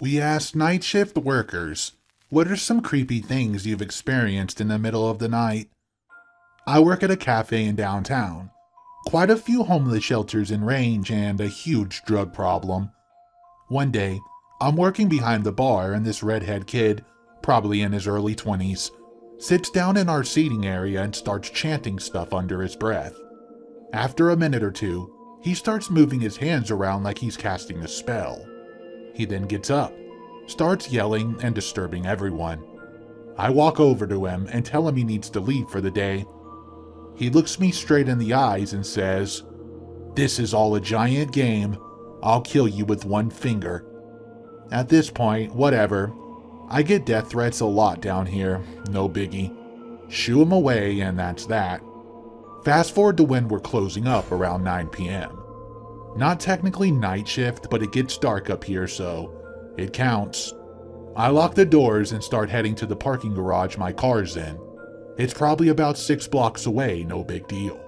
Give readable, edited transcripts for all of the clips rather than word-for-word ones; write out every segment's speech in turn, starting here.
We asked night shift workers, what are some creepy things you've experienced in the middle of the night? I work at a cafe in downtown. Quite a few homeless shelters in range and a huge drug problem. One day, I'm working behind the bar and this redhead kid, probably in his early 20s, sits down in our seating area and starts chanting stuff under his breath. After a minute or two, he starts moving his hands around like he's casting a spell. He then gets up, starts yelling and disturbing everyone. I walk over to him and tell him he needs to leave for the day. He looks me straight in the eyes and says, "This is all a giant game. I'll kill you with one finger." At this point, whatever. I get death threats a lot down here, no biggie. Shoo him away and that's that. Fast forward to when we're closing up around 9 p.m. Not technically night shift, but it gets dark up here, so it counts. I lock the doors and start heading to the parking garage my car's in. It's probably about 6 blocks away, no big deal.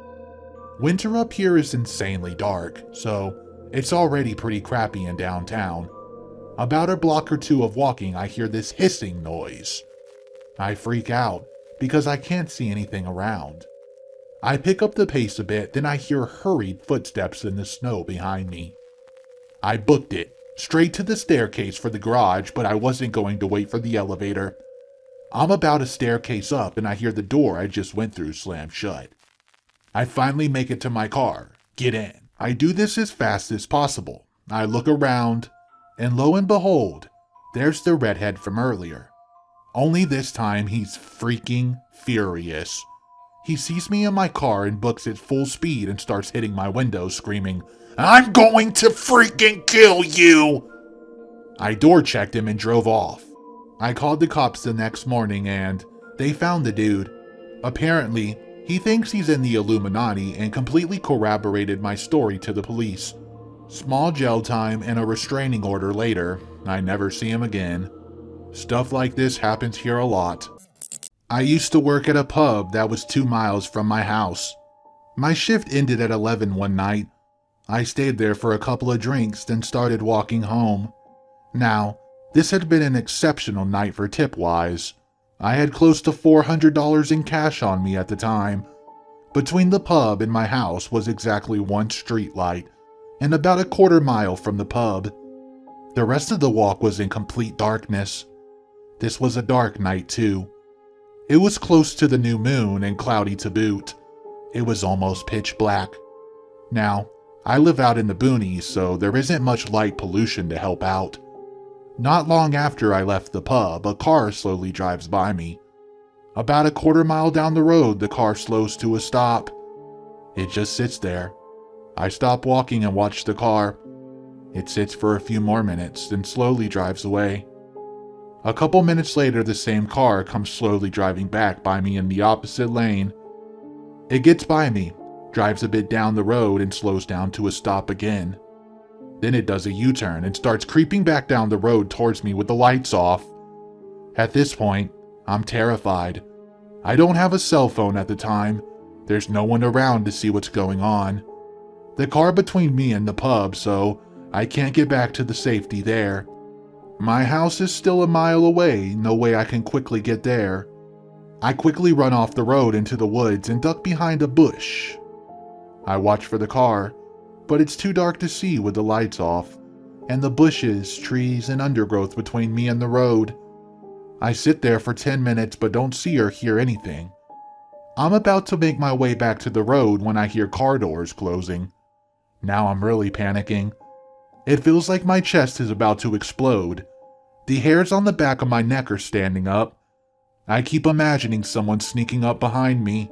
Winter up here is insanely dark, so it's already pretty crappy in downtown. About a block or two of walking, I hear this hissing noise. I freak out because I can't see anything around. I pick up the pace a bit, then I hear hurried footsteps in the snow behind me. I booked it, straight to the staircase for the garage, but I wasn't going to wait for the elevator. I'm about a staircase up and I hear the door I just went through slam shut. I finally make it to my car, get in. I do this as fast as possible. I look around, and lo and behold, there's the redhead from earlier. Only this time he's freaking furious. He sees me in my car and books at full speed and starts hitting my window, screaming, "I'm going to freaking kill you!" I door checked him and drove off. I called the cops the next morning and they found the dude. Apparently, he thinks he's in the Illuminati and completely corroborated my story to the police. Small jail time and a restraining order later, I never see him again. Stuff like this happens here a lot. I used to work at a pub that was 2 miles from my house. My shift ended at 11 one night. I stayed there for a couple of drinks, then started walking home. Now, this had been an exceptional night for tip-wise. I had close to $400 in cash on me at the time. Between the pub and my house was exactly one street light, and about a quarter mile from the pub. The rest of the walk was in complete darkness. This was a dark night too. It was close to the new moon and cloudy to boot. It was almost pitch black. Now, I live out in the boonies, so there isn't much light pollution to help out. Not long after I left the pub, a car slowly drives by me. About a quarter mile down the road, the car slows to a stop. It just sits there. I stop walking and watch the car. It sits for a few more minutes, then slowly drives away. A couple minutes later, the same car comes slowly driving back by me in the opposite lane. It gets by me, drives a bit down the road, and slows down to a stop again. Then it does a U-turn and starts creeping back down the road towards me with the lights off. At this point, I'm terrified. I don't have a cell phone at the time. There's no one around to see what's going on. The car between me and the pub, so I can't get back to the safety there. My house is still a mile away, no way I can quickly get there. I quickly run off the road into the woods and duck behind a bush. I watch for the car, but it's too dark to see with the lights off, and the bushes, trees, and undergrowth between me and the road. I sit there for 10 minutes but don't see or hear anything. I'm about to make my way back to the road when I hear car doors closing. Now I'm really panicking. It feels like my chest is about to explode. The hairs on the back of my neck are standing up. I keep imagining someone sneaking up behind me.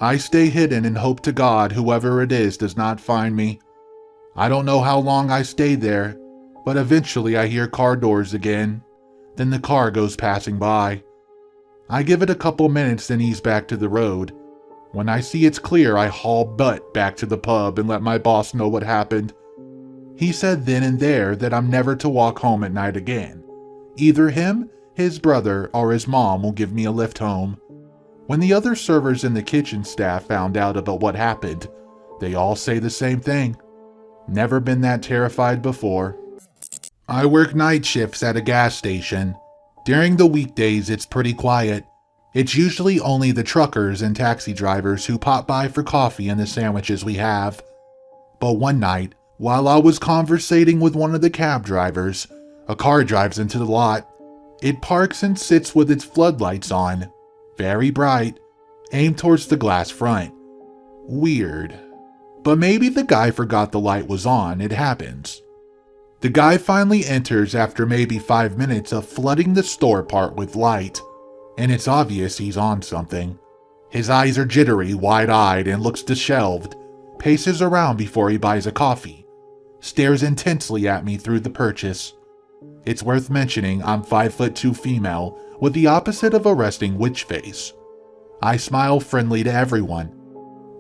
I stay hidden and hope to God whoever it is does not find me. I don't know how long I stayed there, but eventually I hear car doors again. Then the car goes passing by. I give it a couple minutes then ease back to the road. When I see it's clear, I haul butt back to the pub and let my boss know what happened. He said then and there that I'm never to walk home at night again. Either him, his brother, or his mom will give me a lift home. When the other servers and the kitchen staff found out about what happened, they all say the same thing. Never been that terrified before. I work night shifts at a gas station. During the weekdays, it's pretty quiet. It's usually only the truckers and taxi drivers who pop by for coffee and the sandwiches we have. But one night, while I was conversating with one of the cab drivers, a car drives into the lot. It parks and sits with its floodlights on, very bright, aimed towards the glass front. Weird. But maybe the guy forgot the light was on, it happens. The guy finally enters after maybe 5 minutes of flooding the store part with light, and it's obvious he's on something. His eyes are jittery, wide-eyed, and looks disheveled, paces around before he buys a coffee, stares intensely at me through the purchase. It's worth mentioning I'm 5'2" female with the opposite of a resting witch face. I smile friendly to everyone,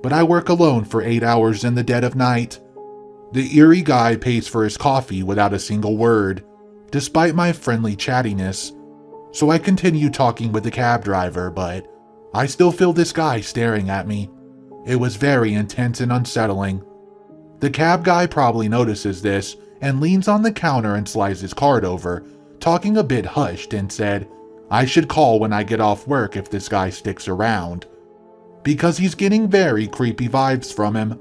but I work alone for 8 hours in the dead of night. The eerie guy pays for his coffee without a single word, despite my friendly chattiness, so I continue talking with the cab driver, but I still feel this guy staring at me. It was very intense and unsettling. The cab guy probably notices this and leans on the counter and slides his card over, talking a bit hushed, and said, I should call when I get off work if this guy sticks around, because he's getting very creepy vibes from him.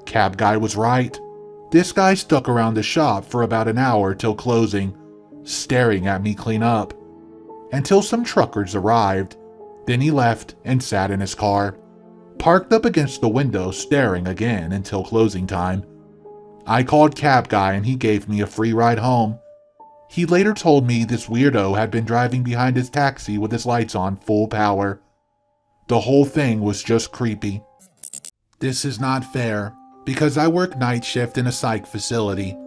Cab guy was right. This guy stuck around the shop for about an hour till closing, staring at me clean up, until some truckers arrived. Then he left and sat in his car, parked up against the window, staring again until closing time. I called cab guy and he gave me a free ride home. He later told me this weirdo had been driving behind his taxi with his lights on full power. The whole thing was just creepy. This is not fair, because I work night shift in a psych facility.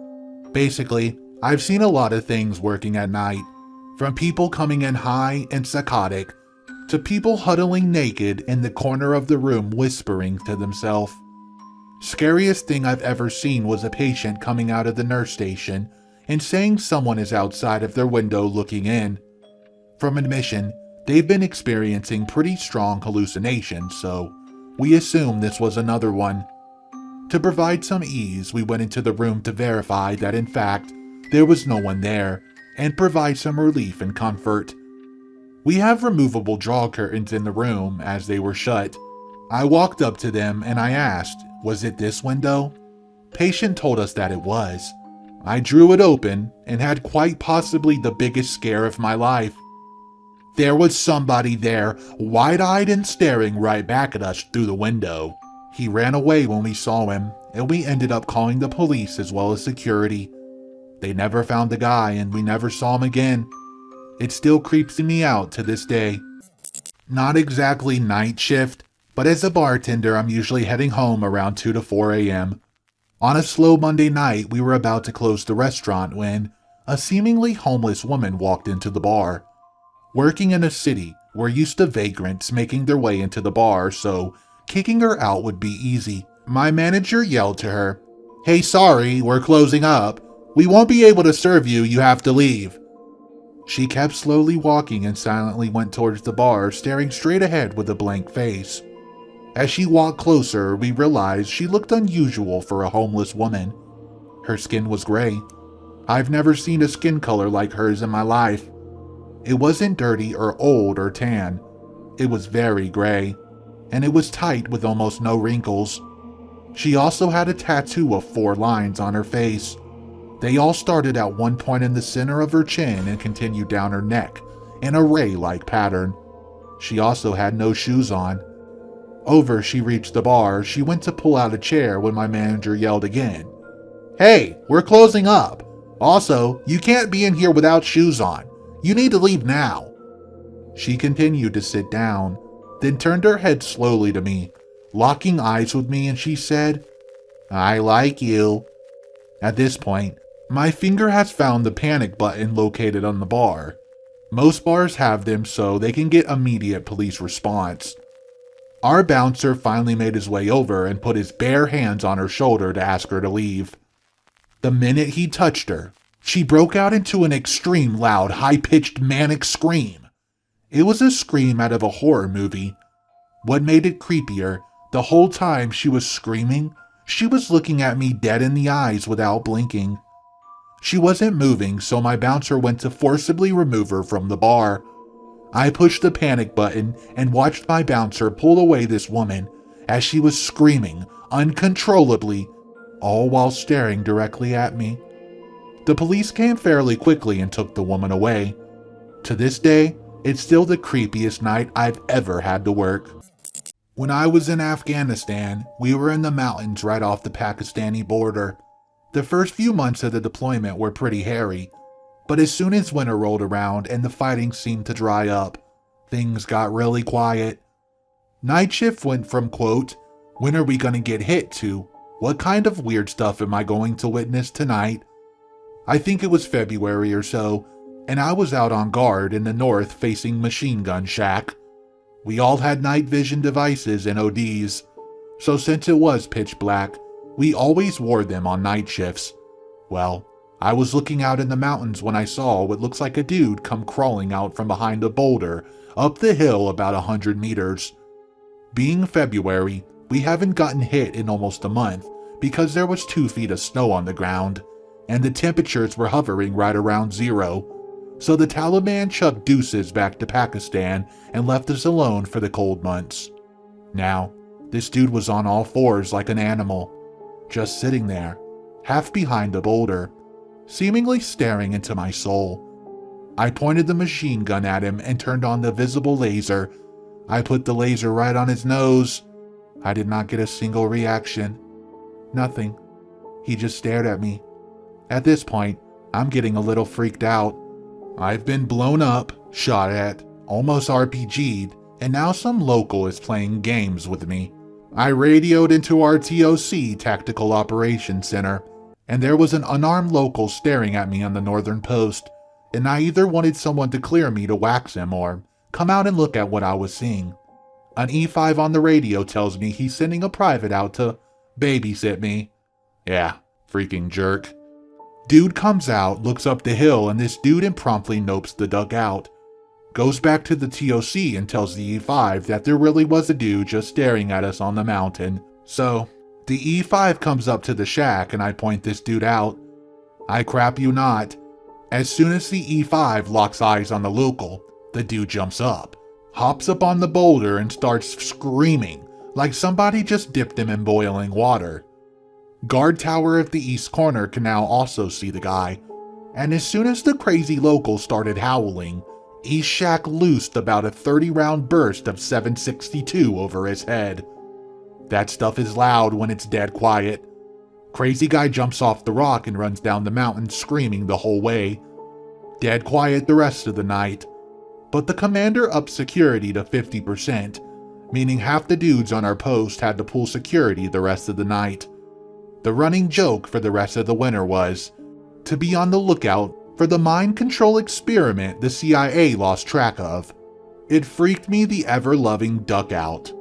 Basically, I've seen a lot of things working at night, from people coming in high and psychotic, to people huddling naked in the corner of the room whispering to themselves. Scariest thing I've ever seen was a patient coming out of the nurse station and saying someone is outside of their window looking in. From admission, they've been experiencing pretty strong hallucinations, so we assume this was another one. To provide some ease, we went into the room to verify that in fact there was no one there and provide some relief and comfort. We have removable draw curtains in the room as they were shut. I walked up to them and I asked, was it this window? Patient told us that it was. I drew it open and had quite possibly the biggest scare of my life. There was somebody there, wide-eyed and staring right back at us through the window. He ran away when we saw him, and we ended up calling the police as well as security. They never found the guy and we never saw him again. It still creeps me out to this day. Not exactly night shift, but as a bartender I'm usually heading home around 2 to 4 a.m. On a slow Monday night, we were about to close the restaurant when a seemingly homeless woman walked into the bar. Working in a city, we're used to vagrants making their way into the bar, so kicking her out would be easy. My manager yelled to her, "Hey, sorry, we're closing up. We won't be able to serve you, you have to leave." She kept slowly walking and silently went towards the bar, staring straight ahead with a blank face. As she walked closer, we realized she looked unusual for a homeless woman. Her skin was gray. I've never seen a skin color like hers in my life. It wasn't dirty or old or tan. It was very gray, and it was tight with almost no wrinkles. She also had a tattoo of 4 lines on her face. They all started at one point in the center of her chin and continued down her neck in a ray-like pattern. She also had no shoes on. Over she reached the bar, she went to pull out a chair when my manager yelled again, "Hey, we're closing up. Also, you can't be in here without shoes on. You need to leave now." She continued to sit down, then turned her head slowly to me, locking eyes with me, and she said, "I like you." At this point, my finger has found the panic button located on the bar. Most bars have them so they can get immediate police response. Our bouncer finally made his way over and put his bare hands on her shoulder to ask her to leave. The minute he touched her, she broke out into an extreme loud, high-pitched manic scream. It was a scream out of a horror movie. What made it creepier, the whole time she was screaming, she was looking at me dead in the eyes without blinking. She wasn't moving, so my bouncer went to forcibly remove her from the bar. I pushed the panic button and watched my bouncer pull away this woman as she was screaming uncontrollably, all while staring directly at me. The police came fairly quickly and took the woman away. To this day, it's still the creepiest night I've ever had to work. When I was in Afghanistan, we were in the mountains right off the Pakistani border. The first few months of the deployment were pretty hairy, but as soon as winter rolled around and the fighting seemed to dry up, things got really quiet. Night shift went from, quote, "When are we gonna get hit?" to, "What kind of weird stuff am I going to witness tonight?" I think it was February or so, and I was out on guard in the north facing Machine Gun Shack. We all had night vision devices and ODs, so since it was pitch black, we always wore them on night shifts. Well, I was looking out in the mountains when I saw what looks like a dude come crawling out from behind a boulder up the hill about 100 meters. Being February, we haven't gotten hit in almost a month because there was 2 feet of snow on the ground, and the temperatures were hovering right around zero. So the Taliban chucked deuces back to Pakistan and left us alone for the cold months. Now, this dude was on all fours like an animal, just sitting there, half behind a boulder, seemingly staring into my soul. I pointed the machine gun at him and turned on the visible laser. I put the laser right on his nose. I did not get a single reaction. Nothing. He just stared at me. At this point, I'm getting a little freaked out. I've been blown up, shot at, almost RPG'd, and now some local is playing games with me. I radioed into our TOC, Tactical Operations Center, and there was an unarmed local staring at me on the northern post, and I either wanted someone to clear me to wax him or come out and look at what I was seeing. An E5 on the radio tells me he's sending a private out to babysit me. Yeah, freaking jerk. Dude comes out, looks up the hill, and this dude impromptly nopes the dugout. Goes back to the TOC and tells the E5 that there really was a dude just staring at us on the mountain. So, the E5 comes up to the shack and I point this dude out. I crap you not. As soon as the E5 locks eyes on the local, the dude jumps up, hops up on the boulder and starts screaming like somebody just dipped him in boiling water. Guard tower at the east corner can now also see the guy, and as soon as the crazy local started howling, East Shack loosed about a 30-round burst of 7.62 over his head. That stuff is loud when it's dead quiet. Crazy guy jumps off the rock and runs down the mountain screaming the whole way. Dead quiet the rest of the night. But the commander upped security to 50%, meaning half the dudes on our post had to pull security the rest of the night. The running joke for the rest of the winter was to be on the lookout for the mind control experiment the CIA lost track of. It freaked me the ever-loving duck out.